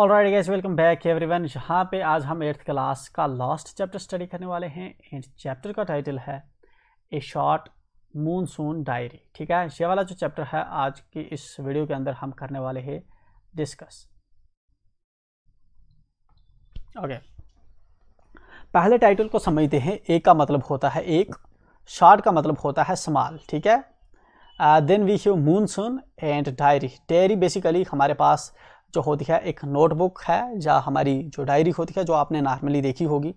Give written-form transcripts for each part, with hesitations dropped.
Alright guys, welcome back everyone. यहाँ पे आज हम 8th क्लास का लास्ट चैप्टर स्टडी करने वाले हैं एंड चैप्टर का टाइटल है ए शॉर्ट मूनसून डायरी। ठीक है, ये वाला जो चैप्टर है आज की इस वीडियो के अंदर हम करने वाले हैं डिस्कस। ओके, पहले टाइटल को समझते हैं। ए का मतलब होता है एक, शॉर्ट का मतलब होता है स्मॉल। ठीक है, then we have monsoon and diary. Diary basically हमारे पास जो होती है एक नोटबुक है या हमारी जो डायरी होती है जो आपने नॉर्मली देखी होगी।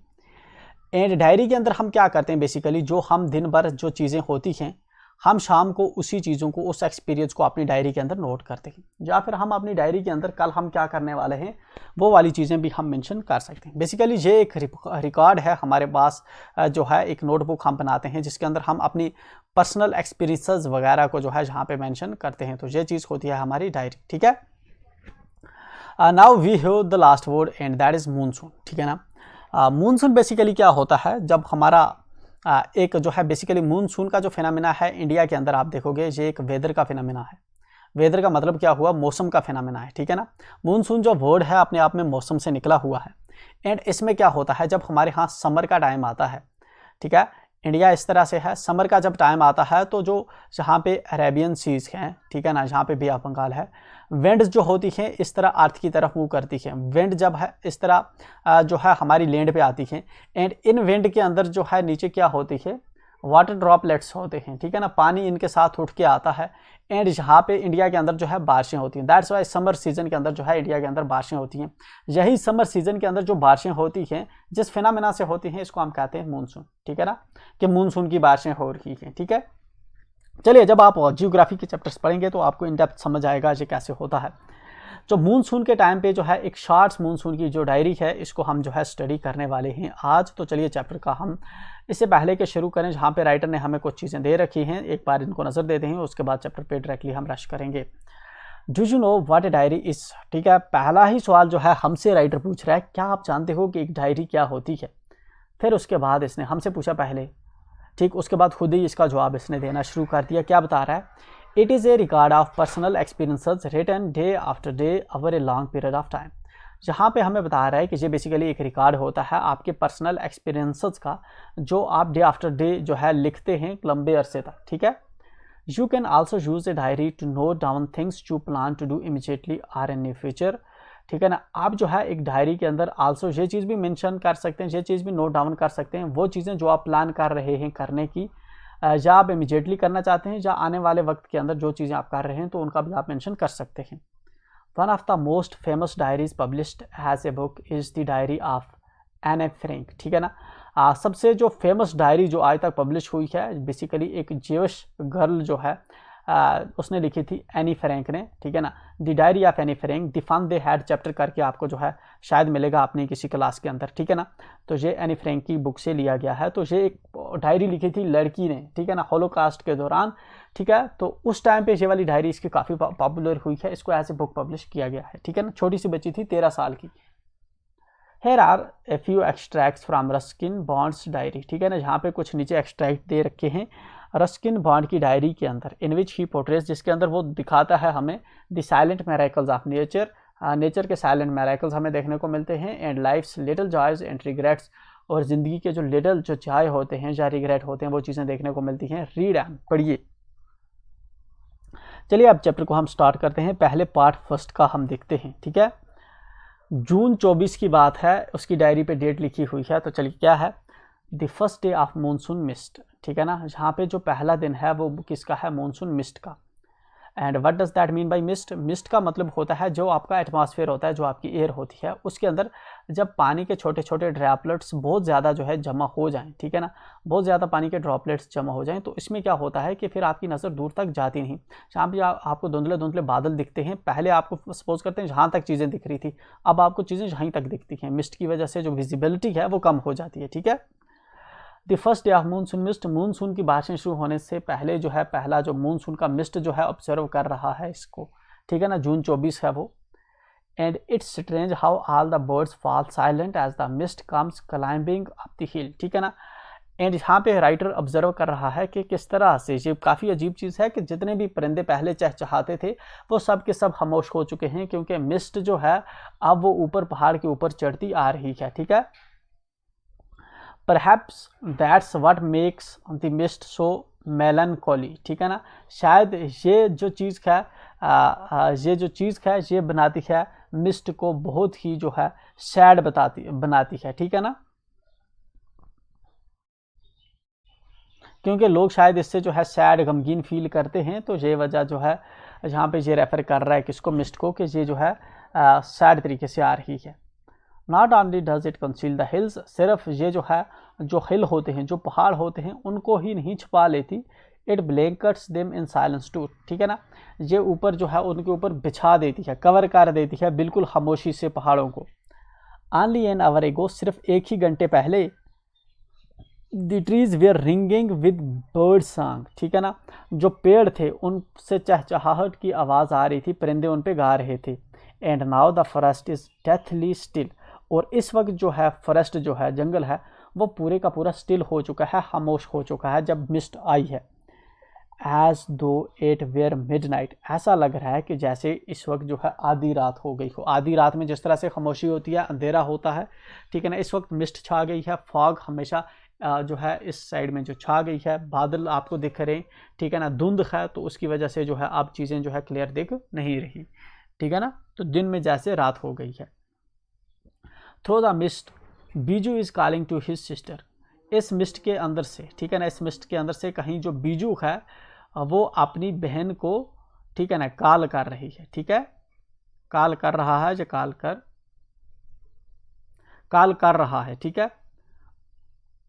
एंड डायरी के अंदर हम क्या करते हैं, बेसिकली जो हम दिन भर जो चीज़ें होती हैं हम शाम को उसी चीज़ों को, उस एक्सपीरियंस को अपनी डायरी के अंदर नोट करते हैं, या फिर हम अपनी डायरी के अंदर कल हम क्या करने वाले हैं वो वाली चीज़ें भी हम मेंशन कर सकते हैं। बेसिकली ये एक रिकॉर्ड है हमारे पास, जो है एक नोटबुक हम बनाते हैं जिसके अंदर हम अपनी पर्सनल एक्सपीरियंसेस वगैरह को जो है जहाँ पे मेंशन करते हैं, तो ये चीज़ होती है हमारी डायरी। ठीक है, now we have the last word and that is monsoon. ठीक है ना, मूनसून बेसिकली क्या होता है, जब हमारा एक जो है बेसिकली मूनसून का जो फिनोमेना है इंडिया के अंदर आप देखोगे ये एक वेदर का फिनोमेना है। वेदर का मतलब क्या हुआ, मौसम का फिनोमेना है। ठीक है ना, मूनसून जो वर्ड है अपने आप में मौसम से निकला हुआ है। एंड इसमें क्या होता है, जब हमारे यहाँ समर का टाइम आता है, ठीक है, इंडिया इस तरह से है, समर का जब टाइम आता है तो जो जहाँ पे अरेबियन सीज हैं, ठीक है ना, जहाँ पे बे ऑफ बंगाल है, विंड जो होती है इस तरह अर्थ की तरफ मूव करती है। विंड जब है इस तरह जो है हमारी लैंड पे आती है, एंड इन विंड के अंदर जो है नीचे क्या होती है, वाटर ड्रॉपलेट्स होते हैं। ठीक है ना, पानी इनके साथ उठ के आता है एंड यहाँ पे इंडिया के अंदर जो है बारिशें होती हैं। दैट्स वाई समर सीजन के अंदर जो है इंडिया के अंदर बारिशें होती हैं। यही समर सीजन के अंदर जो बारिशें होती हैं जिस फिनोमेना से होती हैं इसको हम कहते हैं मूनसून। ठीक है ना, कि मूनसून की बारिशें हो रही हैं। ठीक है, चलिए जब आप जियोग्राफी के चैप्टर्स पढ़ेंगे तो आपको इन डेप्थ समझ आएगा ये कैसे होता है। जो मूनसून के टाइम पे जो है एक शॉर्ट्स मूनसून की जो डायरी है इसको हम जो है स्टडी करने वाले हैं आज। तो चलिए चैप्टर का हम इससे पहले के शुरू करें, जहाँ पे राइटर ने हमें कुछ चीज़ें दे रखी हैं, एक बार इनको नज़र देते हैं, उसके बाद चैप्टर पे डायरेक्टली हम रश करेंगे। Do you know what a diary is. ठीक है, पहला ही सवाल जो है हमसे राइटर पूछ रहा है, क्या आप जानते हो कि एक डायरी क्या होती है। फिर उसके बाद इसने हमसे पूछा पहले, ठीक, उसके बाद खुद ही इसका जवाब इसने देना शुरू कर दिया। क्या बता रहा है, it is a record of personal experiences written day after day over a long period of time. जहाँ पे हमें बता रहा है कि ये बेसिकली एक रिकॉर्ड होता है आपके पर्सनल एक्सपीरियंसेस का, जो आप डे आफ्टर डे जो है लिखते हैं लंबे अरसे तक। ठीक है, you can also use a diary to note down things you plan to do immediately or in the future. ठीक है ना, आप जो है एक डायरी के अंदर आल्सो ये चीज़ भी मेंशन कर सकते हैं, ये चीज़ भी नोट डाउन कर सकते हैं, वो चीज़ें जो आप प्लान कर रहे हैं करने की, या आप इमीडिएटली करना चाहते हैं, या आने वाले वक्त के अंदर जो चीज़ें आप कर रहे हैं तो उनका भी आप मेंशन कर सकते हैं। One of the most famous diaries published as a book is the diary of Anne Frank. ठीक है ना, सबसे जो फेमस डायरी जो आज तक पब्लिश हुई है बेसिकली एक जेविश गर्ल जो है उसने लिखी थी, एनी फ्रैंक ने। ठीक है ना, the diary of Anne Frank, the fun they had chapter करके आपको जो है शायद मिलेगा अपनी किसी क्लास के अंदर। ठीक है ना, तो ये एनी फ्रैंक की बुक से लिया गया है। तो ये एक डायरी लिखी थी लड़की ने, ठीक है ना, होलोकास्ट के दौरान। ठीक है, तो उस टाइम पे ये वाली डायरी इसकी काफ़ी पॉपुलर हुई है, इसको ऐसे बुक पब्लिश किया गया है। ठीक है ना, छोटी सी बच्ची थी 13 साल की। Here are a few extracts from Ruskin bonds diary. ठीक है ना, यहाँ पे कुछ नीचे एक्सट्रैक्ट दे रखे हैं रस्किन बॉन्ड की डायरी के अंदर, इन विच ही पोर्ट्रेज, जिसके अंदर वो दिखाता है हमें the silent miracles of nature. Nature के साइलेंट मैरेकल्स हमें देखने को मिलते हैं, and life's little joys and regrets, और ज़िंदगी के जो लिटिल जो जॉय होते हैं या रिग्रेट होते हैं वो चीज़ें देखने को मिलती हैं। रीड एंड पढ़िए। चलिए अब चैप्टर को हम स्टार्ट करते हैं। पहले पार्ट फर्स्ट का हम देखते हैं। ठीक है, जून 24 की बात है, उसकी डायरी पे डेट लिखी हुई है। तो चलिए क्या है, the first day of monsoon mist. ठीक है ना, जहाँ पे जो पहला दिन है वो किसका है, मानसून मिस्ट का। And what does that mean by mist. Mist का मतलब होता है जो आपका एटमॉस्फेयर होता है, जो आपकी एयर होती है, उसके अंदर जब पानी के छोटे छोटे ड्रॉपलेट्स बहुत ज़्यादा जो है जमा हो जाएं, ठीक है ना, बहुत ज़्यादा पानी के ड्रॉपलेट्स जमा हो जाएं, तो इसमें क्या होता है कि फिर आपकी नज़र दूर तक जाती नहीं। जहाँ भी आपको धुंधले धुंधले बादल दिखते हैं, पहले आपको सपोज करते हैं जहाँ तक चीज़ें दिख रही थी, अब आपको चीज़ें जहीं तक दिखती हैं। मिस्ट की वजह से जो विजिबिलिटी है वो कम हो जाती है। ठीक है, the first day of monsoon mist, monsoon की बारिशें शुरू होने से पहले जो है पहला जो मानसून का मिस्ट जो है ऑब्जर्व कर रहा है इसको। ठीक है ना, जून 24 है वो। And it's strange how all the birds fall silent as the mist comes climbing up the hill. ठीक है ना, एंड यहाँ पे राइटर ऑब्जर्व कर रहा है कि किस तरह से, ये काफ़ी अजीब चीज़ है कि जितने भी परिंदे पहले चहचहाते थे वो सब के सब खामोश हो चुके हैं, क्योंकि मिस्ट जो है अब वो ऊपर पहाड़ के ऊपर चढ़ती आ रही है, ठीक है। Perhaps that's what makes the mist so melancholy, ठीक है ना। शायद ये जो चीज़ है ये बनाती है मिस्ट को बहुत ही जो है सैड बनाती है, ठीक है ना। क्योंकि लोग शायद इससे जो है सैड गमगीन फील करते हैं, तो ये वजह जो है यहाँ पे ये रेफर कर रहा है किसको, मिस्ट को, कि ये जो है सैड तरीके से आ रही है। Not only does it conceal the hills, सिर्फ ये जो है जो हिल होते हैं, जो पहाड़ होते हैं, उनको ही नहीं छुपा लेती, it blankets them in silence too, ठीक है ना। ये ऊपर जो है उनके ऊपर बिछा देती है, कवर कर देती है बिल्कुल खामोशी से पहाड़ों को। ओनली एन आवर एगो, सिर्फ एक ही घंटे पहले, the trees where ringing with bird song, ठीक है ना। जो पेड़ थे उनसे चहचहाहट की आवाज़ आ रही थी, परिंदे उन पे गा रहे थे। And now the forest is deathly still, और इस वक्त जो है फॉरेस्ट जो है, जंगल है, वो पूरे का पूरा स्टिल हो चुका है, खामोश हो चुका है जब मिस्ट आई है। एज दो इट वेयर मिडनाइट, ऐसा लग रहा है कि जैसे इस वक्त जो है आधी रात हो गई हो। आधी रात में जिस तरह से खामोशी होती है, अंधेरा होता है, ठीक है ना, इस वक्त मिस्ट छा गई है। फॉग हमेशा जो है इस साइड में जो छा गई है, बादल आपको दिख रहे हैं, ठीक है ना, धुंध है, तो उसकी वजह से जो है अब चीज़ें जो है क्लियर दिख नहीं रही, ठीक है ना। तो दिन में जैसे रात हो गई है। Through the mist Biju is calling to his sister, इस मिस्ट के अंदर से, ठीक है ना, इस मिस्ट के अंदर से कहीं जो बीजू है वो अपनी बहन को, ठीक है ना, कॉल कर रही है, ठीक है, कॉल कर रहा है, जो कॉल कर रहा है, ठीक है।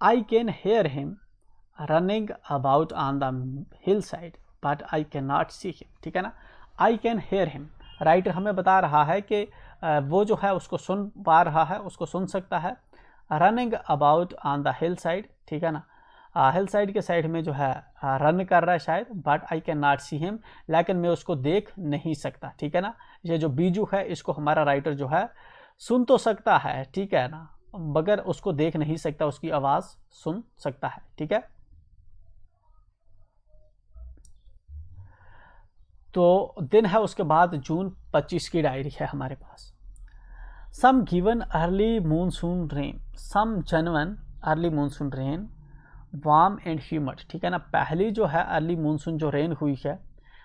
I can hear him running about on the hill side but I can not see him, ठीक है ना। I can hear him, writer हमें बता रहा है कि वो जो है उसको सुन पा रहा है, उसको सुन सकता है। Running about on the hill side, ठीक है ना, हिल साइड के साइड में जो है रन कर रहा है शायद, but I can not see him, लेकिन मैं उसको देख नहीं सकता, ठीक है ना। ये जो बीजू है इसको हमारा राइटर जो है सुन तो सकता है, ठीक है ना, मगर उसको देख नहीं सकता, उसकी आवाज़ सुन सकता है, ठीक है। तो दिन है उसके बाद जून 25 की डायरी है हमारे पास। Some given early monsoon rain, some जनवन early monsoon rain, warm and humid, ठीक है ना। पहली जो है अर्ली मानसून जो रेन हुई है,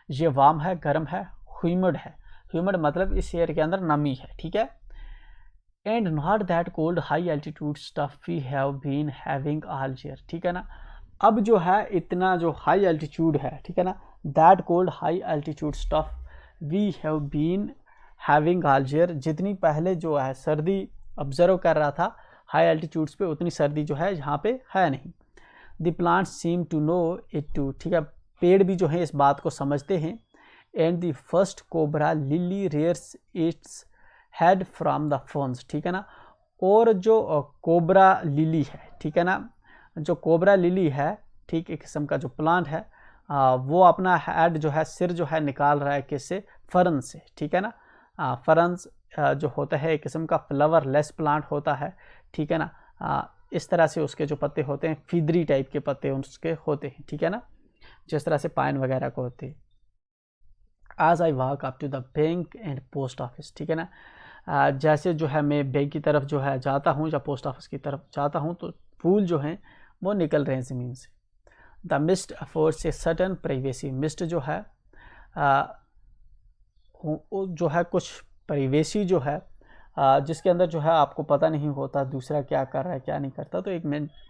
ये वार्म है, गर्म है, ह्यूमिड है। ह्यूमिड मतलब इस एयर के अंदर नमी है, ठीक है। And not that cold high altitude stuff we have been having all year, ठीक है ना। अब जो है इतना जो हाई एल्टीट्यूड है, ठीक है ना, that cold high altitude stuff we have been having all year, जितनी पहले जो है सर्दी ऑब्जर्व कर रहा था हाई एल्टीट्यूड्स पे, उतनी सर्दी जो है यहाँ पे है नहीं। The plants seem to know it too, ठीक है, पेड़ भी जो है इस बात को समझते हैं। And the first cobra lily rares its head from the ferns, ठीक है ना। और जो कोबरा लिली है, ठीक है ना, जो कोबरा लिली है, ठीक, एक किस्म का जो प्लांट है, वो अपना हेड जो है, सिर जो है निकाल रहा है किससे, फर्न से, ठीक है ना। फर्न्स जो होता है एक किस्म का फ्लावर लेस प्लांट होता है, ठीक है ना। इस तरह से उसके जो पत्ते होते हैं फिदरी टाइप के पत्ते उसके होते हैं, ठीक है ना, जिस तरह से पाइन वगैरह को होते हैं। आज I walk up to the bank and post office, ठीक है ना। जैसे जो है मैं बैंक की तरफ जो है जाता हूँ या पोस्ट ऑफिस की तरफ जाता हूँ, तो फूल जो हैं वो निकल रहे हैं ज़मीन से। The mist affords a certain privacy, mist जो है जो है कुछ प्राइवेसी जो है जिसके अंदर जो है आपको पता नहीं होता दूसरा क्या कर रहा है क्या नहीं करता, तो एक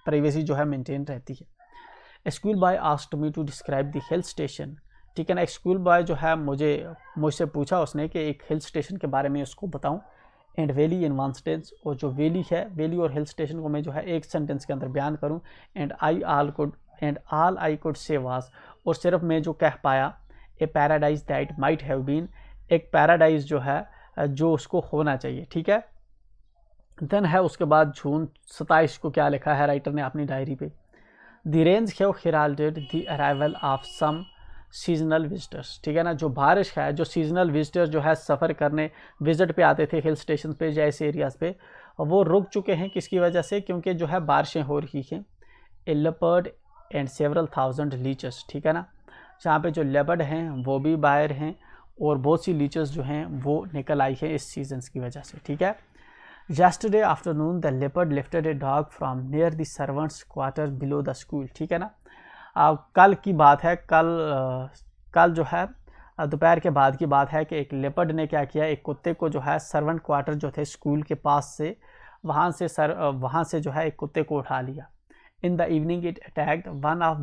प्राइवेसी जो है मेंटेन रहती है। School boy asked me to describe the hill station, ठीक है ना। एक स्कूल बॉय जो है मुझसे पूछा उसने कि एक हिल स्टेशन के बारे में उसको बताऊं। And valley in one sentence, और जो वैली है, वैली और हिल स्टेशन को मैं जो है एक सेंटेंस के अंदर बयान करूं। And all I could say was, और सिर्फ मैं जो कह पाया, a paradise that might have been, एक पैराडाइज जो है जो उसको होना चाहिए, ठीक है। देन है उसके बाद जून 27 को क्या लिखा है राइटर ने अपनी डायरी पे, the rains have heralded the arrival of some seasonal visitors, ठीक है ना। जो बारिश है, जो सीजनल विजिटर्स जो है सफ़र करने विजिट पे आते थे हिल स्टेशन पे या ऐसे एरियाज़ पे, वो रुक चुके हैं, किसकी वजह से, क्योंकि जो है बारिशें हो रही हैं। ए लेपर्ड एंड सेवरल थाउजेंड लीचर्स, ठीक है ना। जहाँ पे जो लेपर्ड हैं वो भी बाहर हैं और बहुत सी लीचर्स जो हैं वो निकल आई है इस सीजन्स की वजह से, ठीक है। Yesterday afternoon the leopard lifted a dog from near the servants quarter below the school, ठीक है ना। कल की बात है, कल जो है दोपहर के बाद की बात है कि एक लेपर्ड ने क्या किया, एक कुत्ते को जो है सर्वेंट क्वार्टर जो थे स्कूल के पास से वहाँ से जो है एक कुत्ते को उठा लिया। In the evening it attacked one of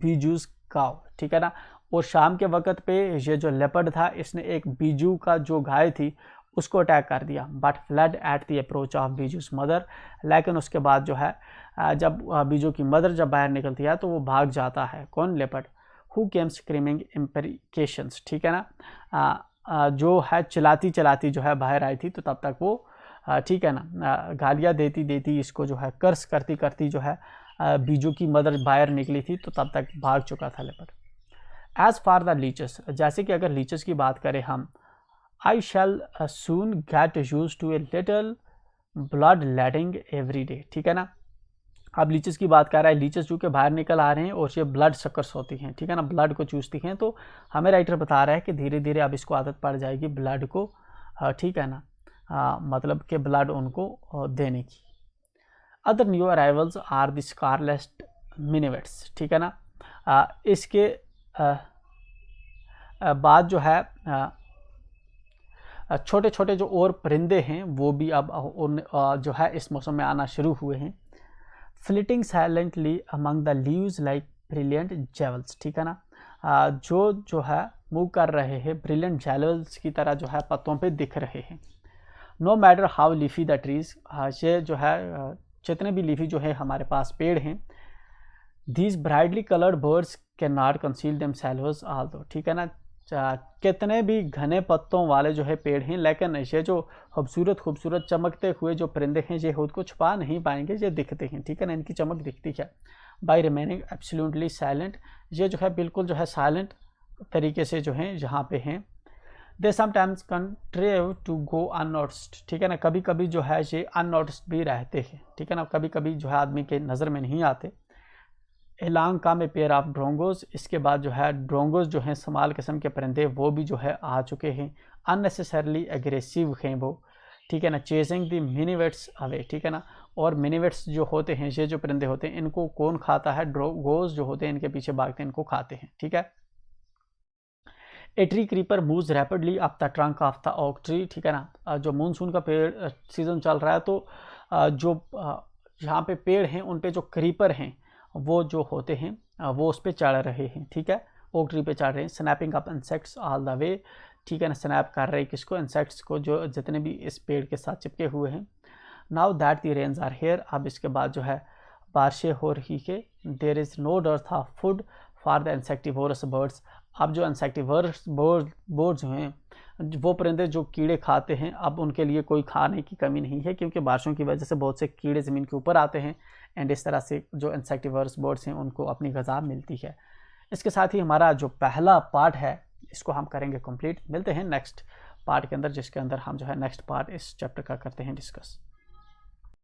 Biju's cow, ठीक है ना। और शाम के वक्त पे ये जो लेपर्ड था इसने एक बीजू का जो गाय थी उसको अटैक कर दिया। But fled at the approach of Biju's mother, लेकिन उसके बाद जो है जब बीजू की मदर जब बाहर निकलती है तो वो भाग जाता है। कौन? लेपर्ड। हु केम स्क्रीमिंग इम्प्रिकेशंस, ठीक है ना। जो है चिल्लाती चिल्लाती जो है बाहर आई थी, तो तब तक वो ठीक है ना गालियाँ देती देती इसको जो है कर्स करती करती जो है बीजू की मदर बाहर निकली थी, तो तब तक भाग चुका था लेपर्ड। एज फार द लीचर्स, जैसे कि अगर लीचर्स की बात करें हम, I shall soon get used to a little blood letting every day, ठीक है ना। अब लीचेस की बात कर रहा है, लीचेस जो कि बाहर निकल आ रहे हैं और ये ब्लड सकर्स होती हैं, ठीक है ना, ब्लड को चूसती हैं। तो हमें राइटर बता रहा है कि धीरे धीरे अब इसको आदत पड़ जाएगी ब्लड को, ठीक है ना, मतलब कि ब्लड उनको देने की। Other new arrivals are the scarlet minivets, ठीक है ना। इसके बाद जो है छोटे छोटे जो और परिंदे हैं वो भी अब जो है इस मौसम में आना शुरू हुए हैं। Flitting silently among the leaves like brilliant jewels, ठीक है ना। जो है मूव कर रहे हैं ब्रिलियंट जेवल्स की तरह जो है पत्तों पे दिख रहे हैं। No matter how leafy the trees, ये जो है जितने भी लीफी जो है हमारे पास पेड़ हैं, these brightly coloured birds can not conceal themselves Aldous, ठीक है ना। कितने भी घने पत्तों वाले जो है पेड़ हैं, लेकिन ये जो खूबसूरत चमकते हुए जो परिंदे हैं ये खुद को छुपा नहीं पाएंगे, ये दिखते हैं, ठीक है ना, इनकी चमक दिखती है। बाय रिमेनिंग एब्सोल्युटली साइलेंट, ये जो है बिल्कुल जो है साइलेंट तरीके से जो है यहाँ पे हैं। They sometimes contrive to go unnoticed, ठीक है ना, कभी कभी जो है ये अननोटिस्ड भी रहते हैं, ठीक है ना, कभी कभी जो है आदमी के नज़र में नहीं आते। एलांग का में पेयर ऑफ ड्रोंगोज, इसके बाद जो है ड्रोंगोज जो हैं समाल किस्म के परिंदे वो भी जो है आ चुके हैं। अननेसेसरली एग्रेसिव हैं वो, ठीक है ना। चेजिंग द मिनीवेट्स अवे, ठीक है ना। और मिनीवेट्स जो होते हैं, ये जो परिंदे होते हैं, इनको कौन खाता है? ड्रोंगोज जो होते हैं इनके पीछे भागते हैं, इनको खाते हैं, ठीक है। A tree creeper moves rapidly up the trunk of the oak tree, ठीक है ना। जो मानसून का पेड़ सीजन चल रहा है तो जो यहाँ पे पेड़ हैं उन पे जो क्रीपर हैं वो जो होते हैं वो उस पर चढ़ रहे हैं, ठीक है, ओक ट्री पे चढ़ रहे हैं। Snapping up insects all the way, ठीक है ना, स्नैप कर रहे हैं किसको? इंसेक्ट्स को, जो जितने भी इस पेड़ के साथ चिपके हुए हैं। Now that the rains are here, अब इसके बाद जो है बारिशें हो रही है। There is no dearth of food for the insectivorous birds, अब जो इंसेक्टिवोरस बर्ड्स हैं, वो परिंदे जो कीड़े खाते हैं, अब उनके लिए कोई खाने की कमी नहीं है, क्योंकि बारिशों की वजह से बहुत से कीड़े ज़मीन के ऊपर आते हैं एंड इस तरह से जो इंसेक्टिवर्स बर्ड्स हैं उनको अपनी ग़िज़ा मिलती है। इसके साथ ही हमारा जो पहला पार्ट है इसको हम करेंगे कंप्लीट। मिलते हैं नेक्स्ट पार्ट के अंदर, जिसके अंदर हम जो है नेक्स्ट पार्ट इस चैप्टर का करते हैं डिस्कस।